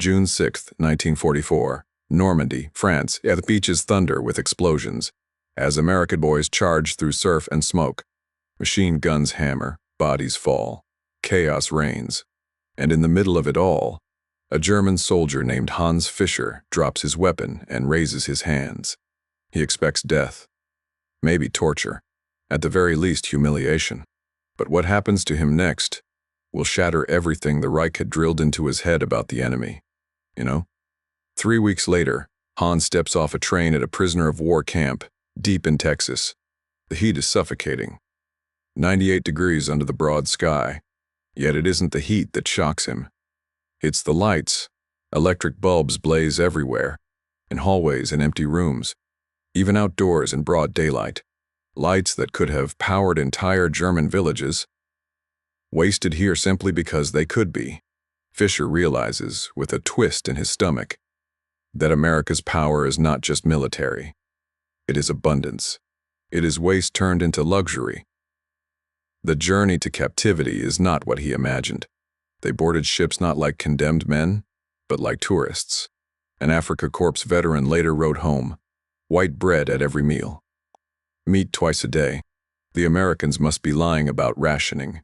June 6, 1944, Normandy, France. The beaches thunder with explosions as American boys charge through surf and smoke. Machine guns hammer, bodies fall, chaos reigns. And in the middle of it all, a German soldier named Hans Fischer drops his weapon and raises his hands. He expects death, maybe torture, at the very least humiliation. But what happens to him next will shatter everything the Reich had drilled into his head about the enemy. 3 weeks later, Hans steps off a train at a prisoner of war camp deep in Texas. The heat is suffocating. 98 degrees under the broad sky. Yet it isn't the heat that shocks him. It's the lights. Electric bulbs blaze everywhere, in hallways and empty rooms, even outdoors in broad daylight. Lights that could have powered entire German villages, wasted here simply because they could be. Fischer realizes, with a twist in his stomach, that America's power is not just military. It is abundance. It is waste turned into luxury. The journey to captivity is not what he imagined. They boarded ships not like condemned men, but like tourists. An Africa Corps veteran later wrote home, "White bread at every meal. Meat twice a day. The Americans must be lying about rationing."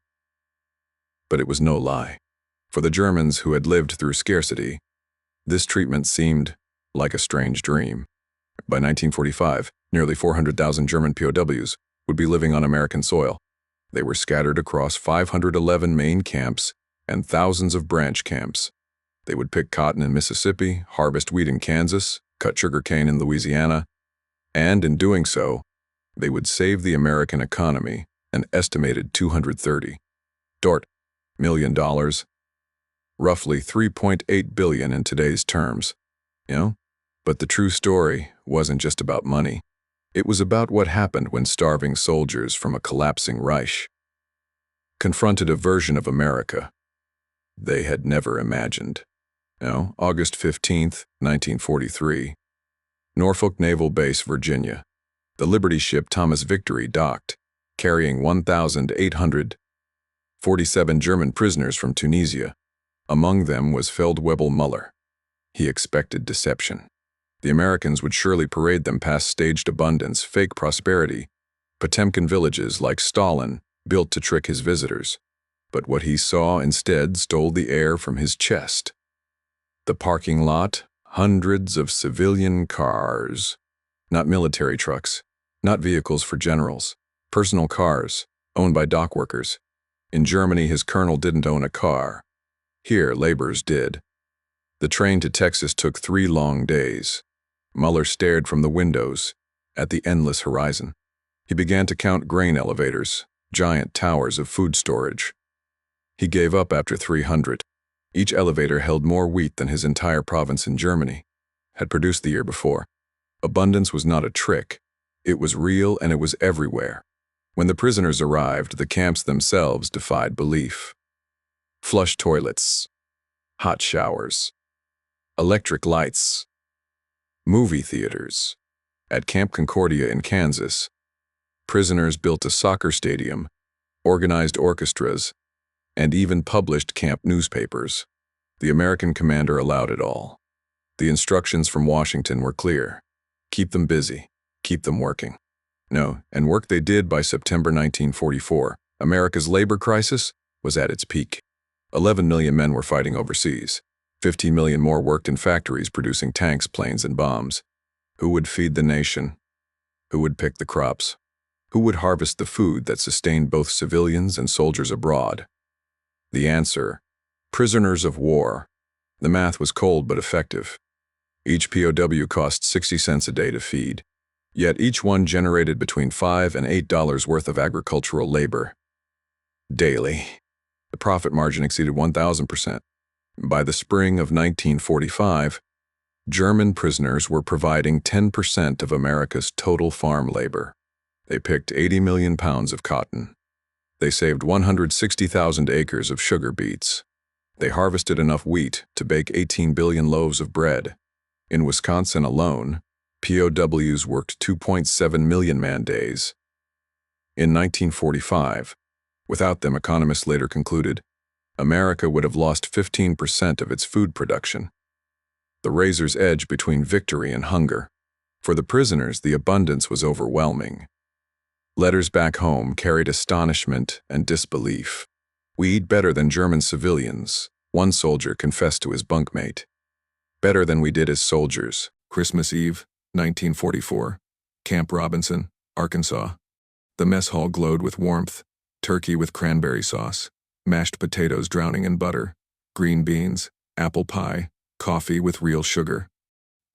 But it was no lie. For the Germans who had lived through scarcity, this treatment seemed like a strange dream. By 1945, nearly 400,000 German POWs would be living on American soil. They were scattered across 511 main camps and thousands of branch camps. They would pick cotton in Mississippi, harvest wheat in Kansas, cut sugarcane in Louisiana, and in doing so, they would save the American economy an estimated $230 million, roughly $3.8 billion in today's terms. But the true story wasn't just about money. It was about what happened when starving soldiers from a collapsing Reich confronted a version of America they had never imagined. August 15, 1943, Norfolk Naval Base, Virginia. The Liberty ship Thomas Victory docked, carrying 1,847 German prisoners from Tunisia. Among them was Feldwebel Muller. He expected deception. The Americans would surely parade them past staged abundance, fake prosperity, Potemkin villages like Stalin, built to trick his visitors. But what he saw instead stole the air from his chest. The parking lot, hundreds of civilian cars. Not military trucks, not vehicles for generals, personal cars, owned by dock workers. In Germany, his colonel didn't own a car. Here, laborers did. The train to Texas took 3 long days. Muller stared from the windows at the endless horizon. He began to count grain elevators, giant towers of food storage. He gave up after 300. Each elevator held more wheat than his entire province in Germany had produced the year before. Abundance was not a trick. It was real and it was everywhere. When the prisoners arrived, the camps themselves defied belief. Flush toilets, hot showers, electric lights, movie theaters. At Camp Concordia in Kansas, prisoners built a soccer stadium, organized orchestras, and even published camp newspapers. The American commander allowed it all. The instructions from Washington were clear. Keep them busy. Keep them working. And work they did. By September 1944. America's labor crisis was at its peak. 11 million men were fighting overseas. 15 million more worked in factories producing tanks, planes, and bombs. Who would feed the nation? Who would pick the crops? Who would harvest the food that sustained both civilians and soldiers abroad? The answer: prisoners of war. The math was cold but effective. Each POW cost 60 cents a day to feed. Yet each one generated between $5 and $8 worth of agricultural labor daily. The profit margin exceeded 1,000%. By the spring of 1945, German prisoners were providing 10% of America's total farm labor. They picked 80 million pounds of cotton. They saved 160,000 acres of sugar beets. They harvested enough wheat to bake 18 billion loaves of bread. In Wisconsin alone, POWs worked 2.7 million man-days. In 1945, without them, economists later concluded, America would have lost 15% of its food production. the razor's edge between victory and hunger. For the prisoners, the abundance was overwhelming. Letters back home carried astonishment and disbelief. "We eat better than German civilians," one soldier confessed to his bunkmate. "Better than we did as soldiers." Christmas Eve, 1944. Camp Robinson, Arkansas. The mess hall glowed with warmth, turkey with cranberry sauce, mashed potatoes drowning in butter, green beans, apple pie, coffee with real sugar.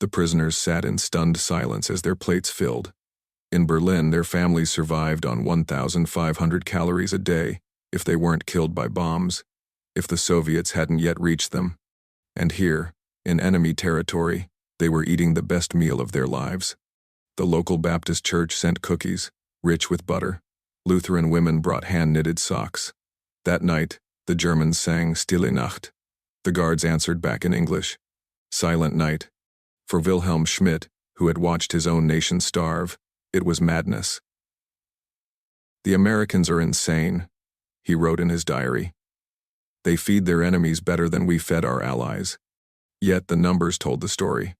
The prisoners sat in stunned silence as their plates filled. In Berlin, their families survived on 1,500 calories a day if they weren't killed by bombs, if the Soviets hadn't yet reached them. And here, in enemy territory, they were eating the best meal of their lives. The local Baptist church sent cookies, rich with butter. Lutheran women brought hand-knitted socks. That night, the Germans sang Stille Nacht. The guards answered back in English. Silent night. For Wilhelm Schmidt, who had watched his own nation starve, it was madness. "The Americans are insane," he wrote in his diary. "They feed their enemies better than we fed our allies." Yet the numbers told the story.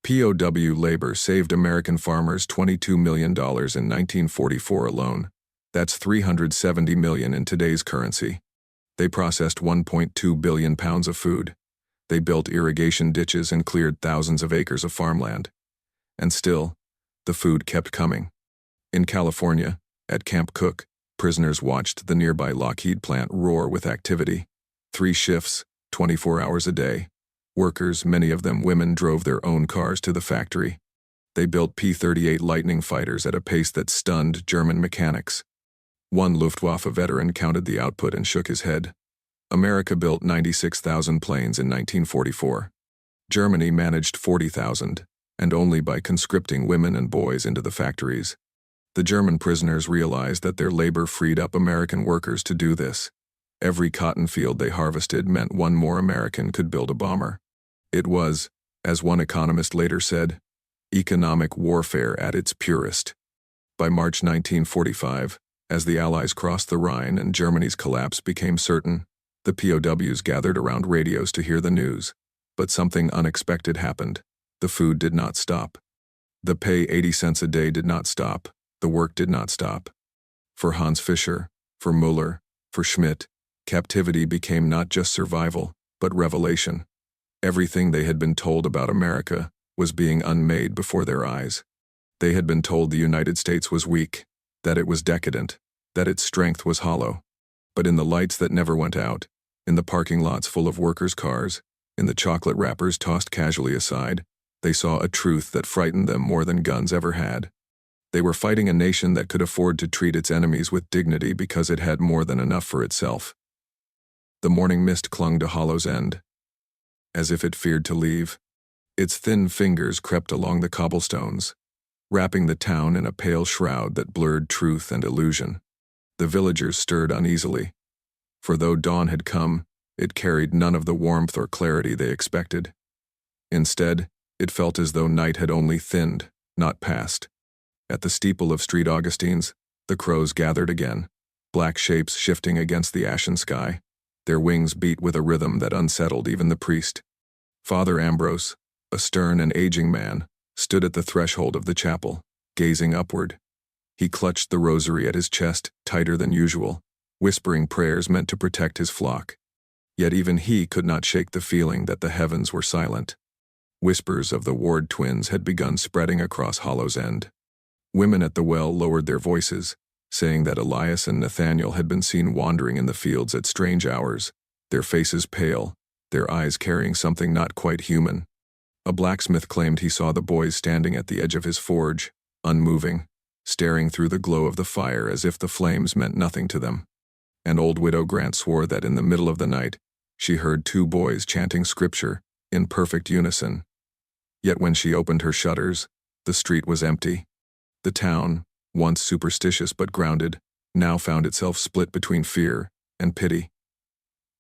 POW labor saved American farmers $22 million in 1944 alone. That's $370 million in today's currency. They processed 1.2 billion pounds of food. They built irrigation ditches and cleared thousands of acres of farmland. And still, the food kept coming. In California, at Camp Cook, prisoners watched the nearby Lockheed plant roar with activity. 3 shifts, 24 hours a day. Workers, many of them women, drove their own cars to the factory. They built P-38 Lightning fighters at a pace that stunned German mechanics. One Luftwaffe veteran counted the output and shook his head. America built 96,000 planes in 1944. Germany managed 40,000, and only by conscripting women and boys into the factories. The German prisoners realized that their labor freed up American workers to do this. Every cotton field they harvested meant one more American could build a bomber. It was, as one economist later said, economic warfare at its purest. By March 1945, as the Allies crossed the Rhine and Germany's collapse became certain, the POWs gathered around radios to hear the news. But something unexpected happened. The food did not stop. The pay 80 cents a day did not stop. The work did not stop. For Hans Fischer, for Muller, for Schmidt, captivity became not just survival, but revelation. Everything they had been told about America was being unmade before their eyes. They had been told the United States was weak, that it was decadent, that its strength was hollow. But in the lights that never went out, in the parking lots full of workers' cars, in the chocolate wrappers tossed casually aside, they saw a truth that frightened them more than guns ever had. They were fighting a nation that could afford to treat its enemies with dignity because it had more than enough for itself. The morning mist clung to Hollow's End, as if it feared to leave. Its thin fingers crept along the cobblestones, wrapping the town in a pale shroud that blurred truth and illusion. The villagers stirred uneasily, for though dawn had come, it carried none of the warmth or clarity they expected. Instead, it felt as though night had only thinned, not passed. At the steeple of St. Augustine's, the crows gathered again, black shapes shifting against the ashen sky. Their wings beat with a rhythm that unsettled even the priest. Father Ambrose, a stern and aging man, stood at the threshold of the chapel, gazing upward. He clutched the rosary at his chest tighter than usual, whispering prayers meant to protect his flock. Yet even he could not shake the feeling that the heavens were silent. Whispers of the Ward twins had begun spreading across Hollow's End. Women at the well lowered their voices, saying that Elias and Nathaniel had been seen wandering in the fields at strange hours, their faces pale, their eyes carrying something not quite human. A blacksmith claimed he saw the boys standing at the edge of his forge, unmoving, staring through the glow of the fire as if the flames meant nothing to them. And old Widow Grant swore that in the middle of the night, she heard 2 boys chanting scripture in perfect unison. Yet when she opened her shutters, the street was empty. The town, once superstitious but grounded, now found itself split between fear and pity.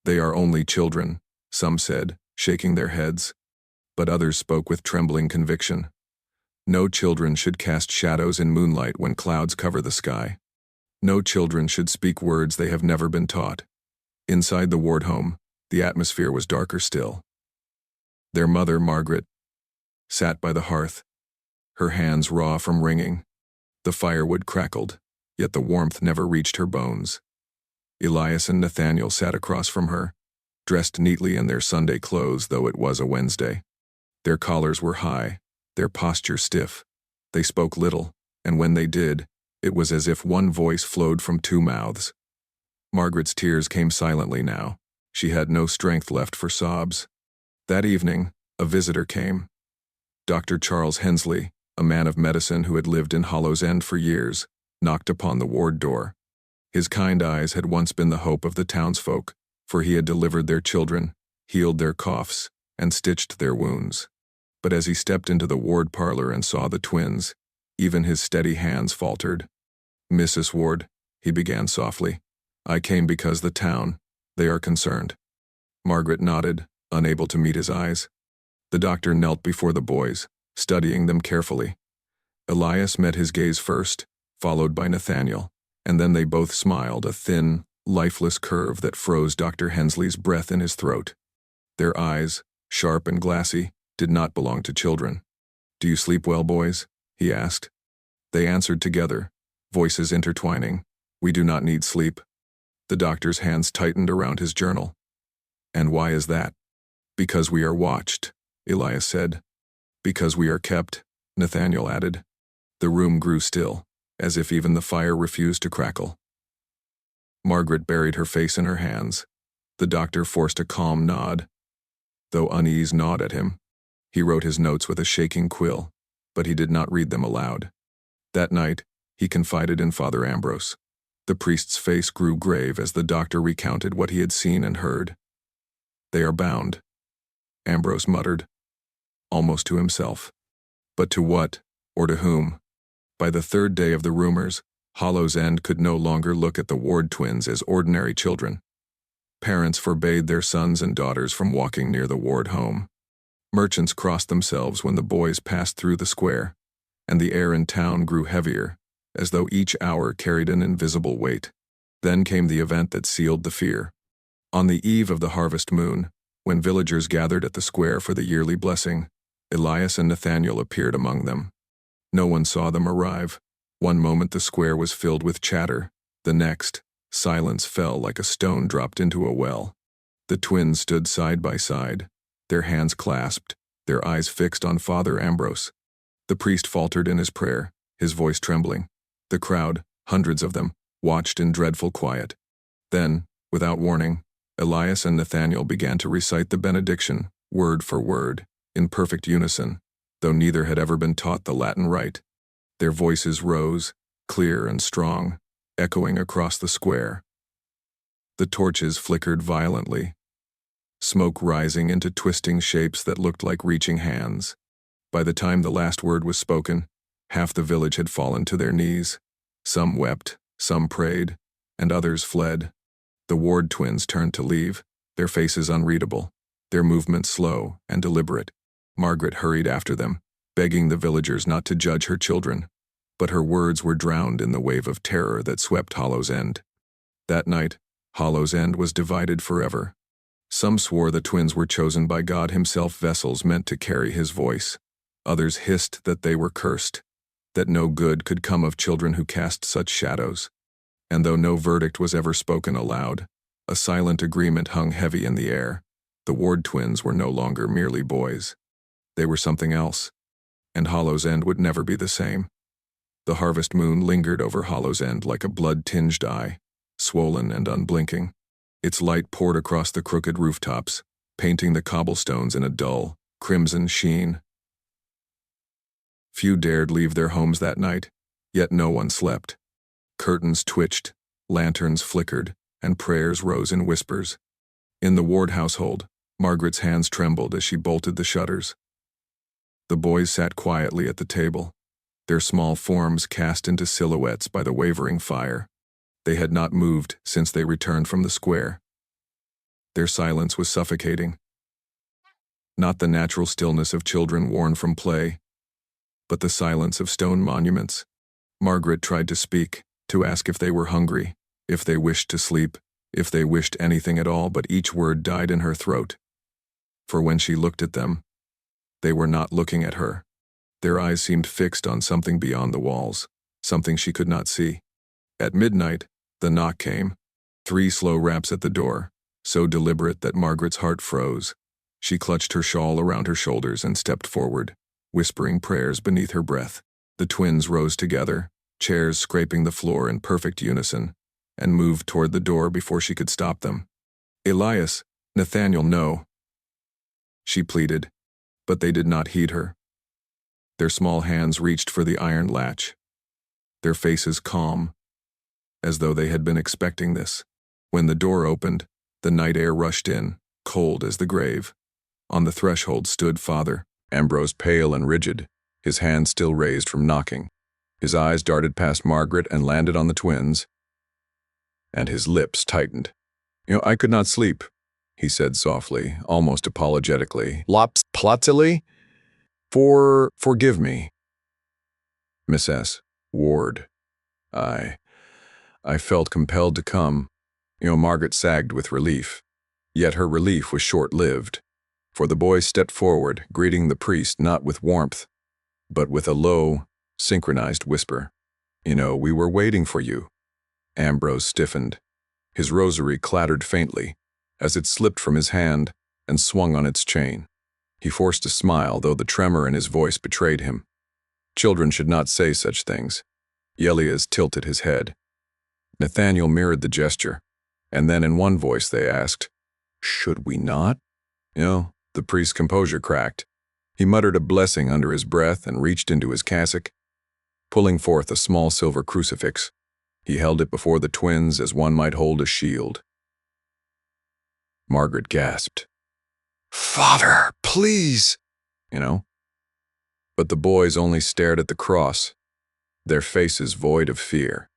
"They are only children," some said, shaking their heads. But others spoke with trembling conviction. No children should cast shadows in moonlight when clouds cover the sky. No children should speak words they have never been taught. Inside the ward home, the atmosphere was darker still. Their mother, Margaret, sat by the hearth, her hands raw from wringing. The firewood crackled, yet the warmth never reached her bones. Elias and Nathaniel sat across from her, dressed neatly in their Sunday clothes, though it was a Wednesday. Their collars were high, their posture stiff. They spoke little, and when they did, it was as if one voice flowed from two mouths. Margaret's tears came silently now. She had no strength left for sobs. That evening, a visitor came. Dr. Charles Hensley, a man of medicine who had lived in Hollow's End for years, knocked upon the ward door. His kind eyes had once been the hope of the townsfolk, for he had delivered their children, healed their coughs, and stitched their wounds. But as he stepped into the ward parlor and saw the twins, even his steady hands faltered. "Mrs. Ward," he began softly, "I came because the town, they are concerned." Margaret nodded, unable to meet his eyes. The doctor knelt before the boys, studying them carefully. Elias met his gaze first, followed by Nathaniel, and then they both smiled, a thin, lifeless curve that froze Dr. Hensley's breath in his throat. Their eyes, sharp and glassy, did not belong to children. "Do you sleep well, boys?" he asked. They answered together, voices intertwining, "We do not need sleep." The doctor's hands tightened around his journal. "And why is that?" "Because we are watched," Elias said. "Because we are kept," Nathaniel added. The room grew still, as if even the fire refused to crackle. Margaret buried her face in her hands. The doctor forced a calm nod, though unease gnawed at him. He wrote his notes with a shaking quill, but he did not read them aloud. That night, he confided in Father Ambrose. The priest's face grew grave as the doctor recounted what he had seen and heard. "They are bound," Ambrose muttered, almost to himself. But to what, or to whom? By the third day of the rumors, Hollow's End could no longer look at the Ward twins as ordinary children. Parents forbade their sons and daughters from walking near the Ward home. Merchants crossed themselves when the boys passed through the square, and the air in town grew heavier, as though each hour carried an invisible weight. Then came the event that sealed the fear. On the eve of the harvest moon, when villagers gathered at the square for the yearly blessing, Elias and Nathaniel appeared among them. No one saw them arrive. One moment the square was filled with chatter, the next, silence fell like a stone dropped into a well. The twins stood side by side, their hands clasped, their eyes fixed on Father Ambrose. The priest faltered in his prayer, his voice trembling. The crowd, hundreds of them, watched in dreadful quiet. Then, without warning, Elias and Nathaniel began to recite the benediction, word for word, in perfect unison, though neither had ever been taught the Latin rite. Their voices rose, clear and strong, echoing across the square. The torches flickered violently, smoke rising into twisting shapes that looked like reaching hands. By the time the last word was spoken, half the village had fallen to their knees. Some wept, some prayed, and others fled. The Ward twins turned to leave, their faces unreadable, their movements slow and deliberate. Margaret hurried after them, begging the villagers not to judge her children, but her words were drowned in the wave of terror that swept Hollow's End. That night, Hollow's End was divided forever. Some swore the twins were chosen by God himself, vessels meant to carry his voice. Others hissed that they were cursed, that no good could come of children who cast such shadows. And though no verdict was ever spoken aloud, a silent agreement hung heavy in the air. The Ward twins were no longer merely boys. They were something else, and Hollow's End would never be the same. The harvest moon lingered over Hollow's End like a blood-tinged eye, swollen and unblinking. Its light poured across the crooked rooftops, painting the cobblestones in a dull, crimson sheen. Few dared leave their homes that night, yet no one slept. Curtains twitched, lanterns flickered, and prayers rose in whispers. In the Ward household, Margaret's hands trembled as she bolted the shutters. The boys sat quietly at the table, their small forms cast into silhouettes by the wavering fire. They had not moved since they returned from the square. Their silence was suffocating. Not the natural stillness of children worn from play, but the silence of stone monuments. Margaret tried to speak, to ask if they were hungry, if they wished to sleep, if they wished anything at all, but each word died in her throat. For when she looked at them, they were not looking at her. Their eyes seemed fixed on something beyond the walls, something she could not see. At midnight, the knock came. 3 slow raps at the door, so deliberate that Margaret's heart froze. She clutched her shawl around her shoulders and stepped forward, whispering prayers beneath her breath. The twins rose together, chairs scraping the floor in perfect unison, and moved toward the door before she could stop them. "Elias, Nathaniel, no," she pleaded, but they did not heed her. Their small hands reached for the iron latch, their faces calm, as though they had been expecting this. When the door opened, the night air rushed in, cold as the grave. On the threshold stood Father Ambrose, pale and rigid, his hand still raised from knocking. His eyes darted past Margaret and landed on the twins, and his lips tightened. I could not sleep," he said softly, almost apologetically. "Plötzlich? Forgive me, Mrs. Ward. I felt compelled to come." Margaret sagged with relief. Yet her relief was short-lived, for the boy stepped forward, greeting the priest not with warmth, but with a low, synchronized whisper. "We were waiting for you." Ambrose stiffened. His rosary clattered faintly as it slipped from his hand and swung on its chain. He forced a smile, though the tremor in his voice betrayed him. Children should not say such things. Elias tilted his head. Nathaniel mirrored the gesture, and then in one voice they asked, "Should we not?" The priest's composure cracked. He muttered a blessing under his breath and reached into his cassock, pulling forth a small silver crucifix. He held it before the twins as one might hold a shield. Margaret gasped. "Father, please!" But the boys only stared at the cross, their faces void of fear.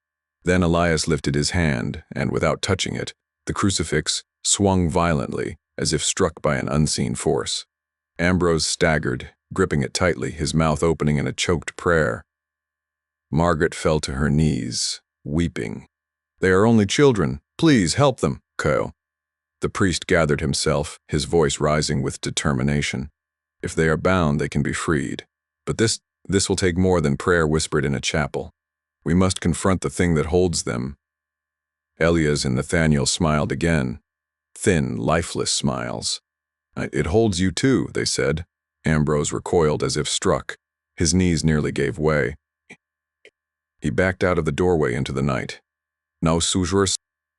Then Elias lifted his hand, and without touching it, the crucifix swung violently, as if struck by an unseen force. Ambrose staggered, gripping it tightly, his mouth opening in a choked prayer. Margaret fell to her knees, weeping. "They are only children. Please help them, Co." The priest gathered himself, his voice rising with determination. "If they are bound, they can be freed. But this will take more than prayer whispered in a chapel. We must confront the thing that holds them." Elias and Nathaniel smiled again, thin, lifeless smiles. "It holds you too," they said. Ambrose recoiled as if struck. His knees nearly gave way. He backed out of the doorway into the night, now sujurs,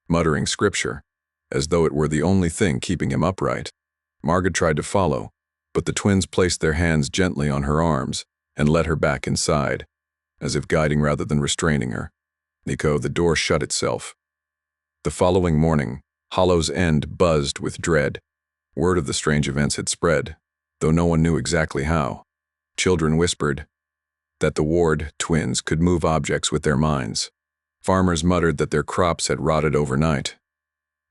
muttering scripture, as though it were the only thing keeping him upright. Margaret tried to follow, but the twins placed their hands gently on her arms and led her back inside, as if guiding rather than restraining her. The door shut itself. The following morning, Hollow's End buzzed with dread. Word of the strange events had spread, though no one knew exactly how. Children whispered that the Ward twins could move objects with their minds. Farmers muttered that their crops had rotted overnight.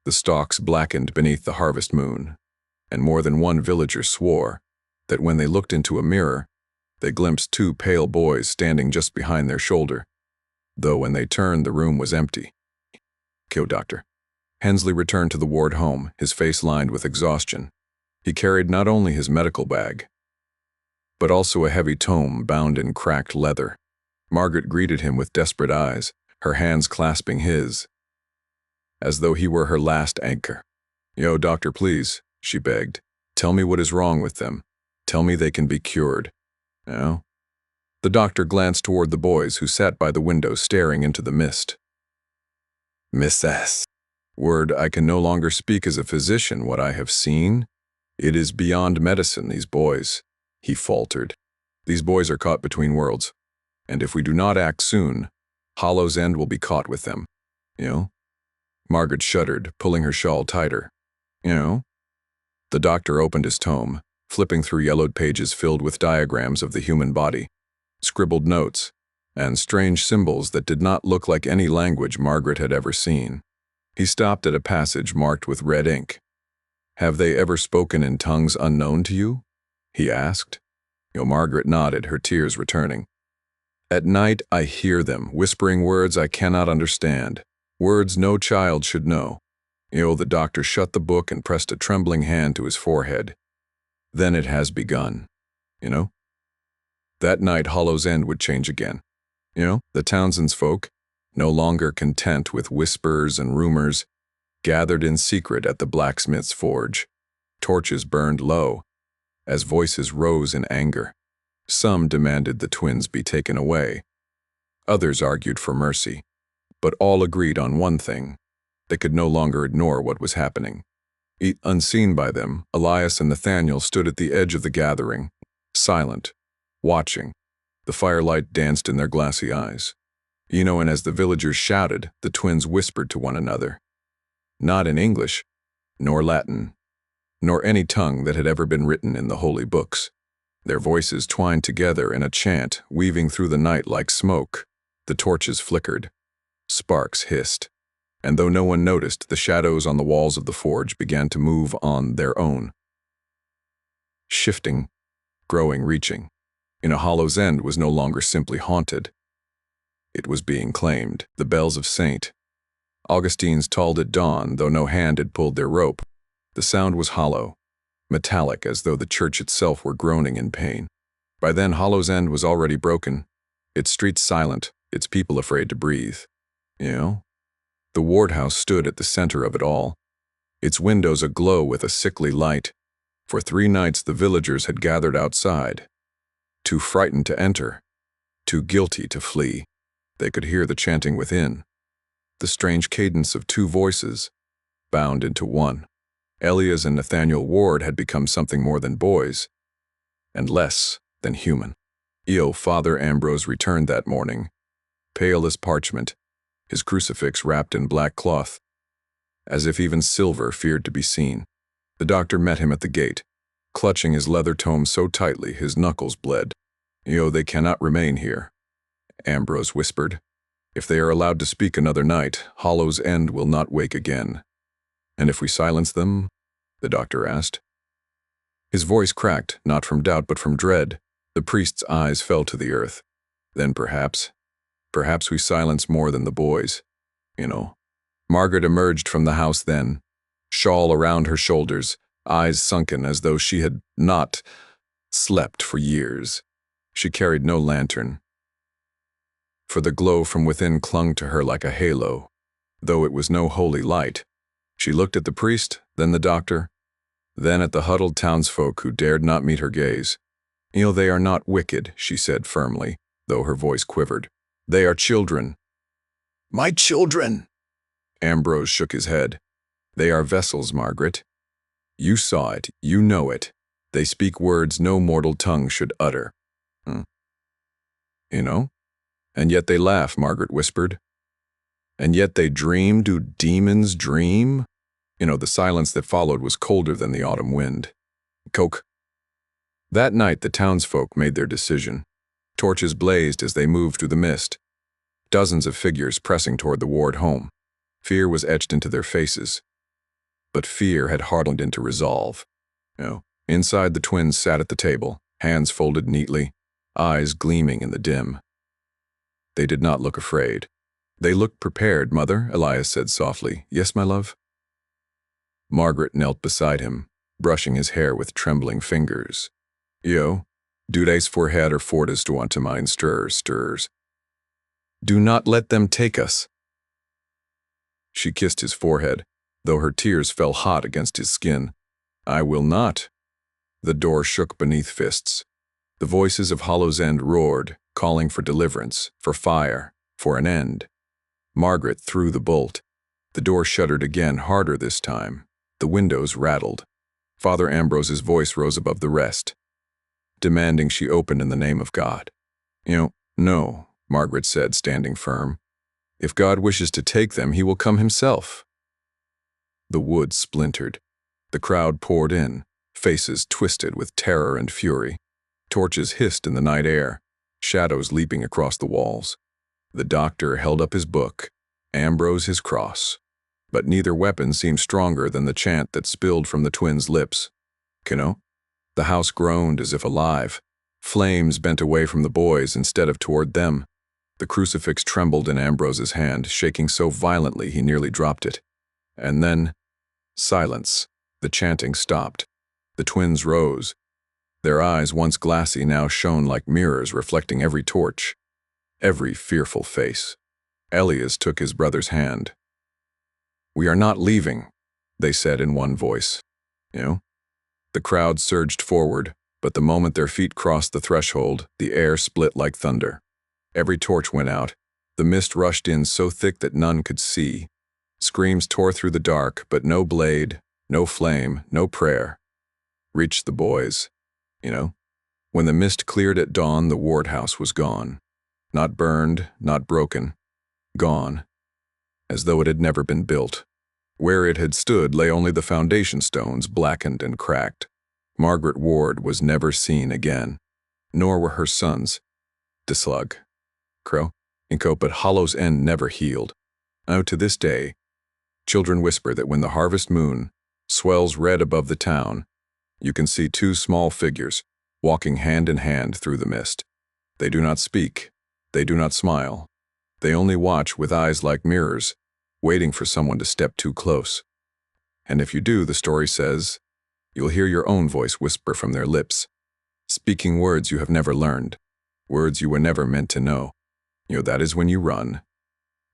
The stalks blackened beneath the harvest moon, and more than one villager swore that when they looked into a mirror, they glimpsed 2 pale boys standing just behind their shoulder, though when they turned, the room was empty. Doctor Hensley returned to the Ward home, his face lined with exhaustion. He carried not only his medical bag, but also a heavy tome bound in cracked leather. Margaret greeted him with desperate eyes, her hands clasping his, as though he were her last anchor. "Doctor, please," she begged. "Tell me what is wrong with them. Tell me they can be cured." The doctor glanced toward the boys who sat by the window staring into the mist. "Mrs. Ward, I can no longer speak as a physician what I have seen. It is beyond medicine, these boys," he faltered. "These boys are caught between worlds, and if we do not act soon, Hollow's End will be caught with them. Margaret shuddered, pulling her shawl tighter. The doctor opened his tome, flipping through yellowed pages filled with diagrams of the human body, scribbled notes, and strange symbols that did not look like any language Margaret had ever seen. He stopped at a passage marked with red ink. "Have they ever spoken in tongues unknown to you?" he asked. Margaret nodded, her tears returning. "At night I hear them, whispering words I cannot understand, words no child should know." The doctor shut the book and pressed a trembling hand to his forehead. Then it has begun, you know? That night, Hollow's End would change again. The Townsend's folk, no longer content with whispers and rumors, gathered in secret at the blacksmith's forge. Torches burned low, as voices rose in anger. Some demanded the twins be taken away. Others argued for mercy. But all agreed on one thing. They could no longer ignore what was happening. Unseen by them, Elias and Nathaniel stood at the edge of the gathering, silent, watching. The firelight danced in their glassy eyes. And as the villagers shouted, the twins whispered to one another. Not in English, nor Latin, nor any tongue that had ever been written in the holy books. Their voices twined together in a chant, weaving through the night like smoke. The torches flickered. Sparks hissed. And though no one noticed, the shadows on the walls of the forge began to move on their own. Shifting, growing, reaching. Hollow's End was no longer simply haunted. It was being claimed. The bells of St. Augustine's tolled at dawn, though no hand had pulled their rope. The sound was hollow, metallic, as though the church itself were groaning in pain. By then, Hollow's End was already broken, its streets silent, its people afraid to breathe. The ward house stood at the center of it all, its windows aglow with a sickly light. For 3 nights the villagers had gathered outside, too frightened to enter, too guilty to flee. They could hear the chanting within, the strange cadence of 2 voices, bound into one. Elias and Nathaniel Ward had become something more than boys, and less than human. Father Ambrose returned that morning, pale as parchment, his crucifix wrapped in black cloth, as if even silver feared to be seen. The doctor met him at the gate, clutching his leather tome so tightly his knuckles bled. They cannot remain here, Ambrose whispered. If they are allowed to speak another night, Hollow's End will not wake again. And if we silence them? The doctor asked. His voice cracked, not from doubt but from dread. The priest's eyes fell to the earth. Then perhaps we silence more than the boys. Margaret emerged from the house then, shawl around her shoulders, eyes sunken as though she had not slept for years. She carried no lantern, for the glow from within clung to her like a halo, though it was no holy light. She looked at the priest, then the doctor, then at the huddled townsfolk who dared not meet her gaze. They are not wicked, she said firmly, though her voice quivered. They are children. My children! Ambrose shook his head. They are vessels, Margaret. You saw it, you know it. They speak words no mortal tongue should utter. And yet they laugh, Margaret whispered. And yet they dream. Do demons dream? The silence that followed was colder than the autumn wind. Coke. That night the townsfolk made their decision. Torches blazed as they moved through the mist. Dozens of figures pressing toward the ward home. Fear was etched into their faces. But fear had hardened into resolve. Inside the twins sat at the table, hands folded neatly, eyes gleaming in the dim. They did not look afraid. They looked prepared, Mother, Elias said softly. Yes, my love? Margaret knelt beside him, brushing his hair with trembling fingers. Dudes forehead or fortis to mine stirs. Do not let them take us. She kissed his forehead, though her tears fell hot against his skin. I will not. The door shook beneath fists. The voices of Hollow's End roared, calling for deliverance, for fire, for an end. Margaret threw the bolt. The door shuddered again, harder this time. The windows rattled. Father Ambrose's voice rose above the rest, demanding she open in the name of God. No, Margaret said, standing firm. If God wishes to take them, he will come himself. The wood splintered. The crowd poured in, faces twisted with terror and fury. Torches hissed in the night air, shadows leaping across the walls. The doctor held up his book, Ambrose his cross. But neither weapon seemed stronger than the chant that spilled from the twins' lips. The house groaned as if alive. Flames bent away from the boys instead of toward them. The crucifix trembled in Ambrose's hand, shaking so violently he nearly dropped it. And then, silence. The chanting stopped. The twins rose, Their eyes, once glassy, now shone like mirrors reflecting every torch, every fearful face. Elias took his brother's hand. "We are not leaving," they said in one voice. The crowd surged forward, but the moment their feet crossed the threshold, the air split like thunder. Every torch went out. The mist rushed in so thick that none could see. Screams tore through the dark, but no blade, no flame, no prayer reached the boys. When the mist cleared at dawn, the ward house was gone. Not burned, not broken. Gone, as though it had never been built. Where it had stood lay only the foundation stones, blackened and cracked. Margaret Ward was never seen again, nor were her sons. Dislug, Crow, Inco, but Hollow's End never healed. Now to this day, children whisper that when the harvest moon swells red above the town, you can see two small figures walking hand in hand through the mist. They do not speak. They do not smile. They only watch with eyes like mirrors, waiting for someone to step too close. And if you do, the story says, you'll hear your own voice whisper from their lips, speaking words you have never learned, words you were never meant to know. That is when you run,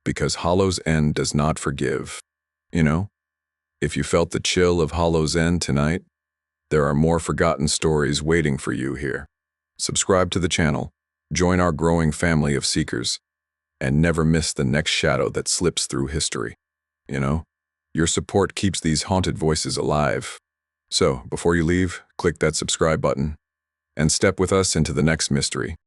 because Hollow's End does not forgive. If you felt the chill of Hollow's End tonight, there are more forgotten stories waiting for you here. Subscribe to the channel, join our growing family of seekers, and never miss the next shadow that slips through history. Your support keeps these haunted voices alive. So, before you leave, click that subscribe button and step with us into the next mystery.